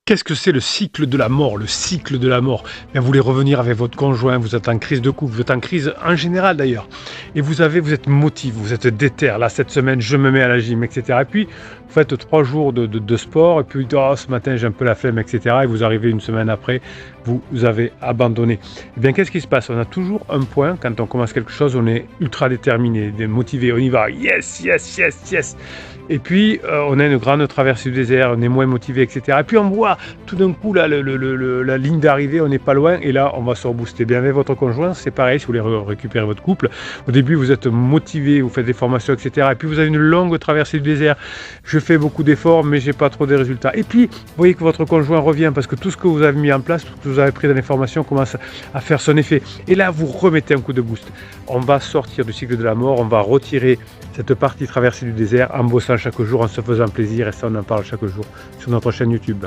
Qu'est-ce que c'est le cycle de la mort? Le cycle de la mort. Bien, vous voulez revenir avec votre conjoint, vous êtes en crise de couple, vous êtes en crise en général d'ailleurs. Et vous êtes motivé, vous êtes déter. Là, cette semaine, je me mets à la gym, etc. Et puis, vous faites 3 jours de sport, et puis, oh, ce matin, j'ai un peu la flemme, etc. Et vous arrivez une semaine après, vous avez abandonné. Eh bien, qu'est-ce qui se passe? On a toujours un point, quand on commence quelque chose, on est ultra déterminé, motivé, on y va. Yes, yes, yes, yes. Et puis, on a une grande traversée du désert, on est moins motivé, etc. Et puis, on voit tout d'un coup là, la ligne d'arrivée, on n'est pas loin, et là, on va se rebooster. Bien, avec votre conjoint, c'est pareil, si vous voulez récupérer votre couple. Au début, vous êtes motivé, vous faites des formations, etc. Et puis, vous avez une longue traversée du désert. Je fais beaucoup d'efforts, mais j'ai pas trop de résultats. Et puis, vous voyez que votre conjoint revient, parce que tout ce que vous avez mis en place, tout ce que vous avez pris dans les formations commence à faire son effet. Et là, vous remettez un coup de boost. On va sortir du cycle de la mort, on va retirer cette partie traversée du désert en bossant chaque jour, en se faisant plaisir, et ça, on en parle chaque jour sur notre chaîne YouTube.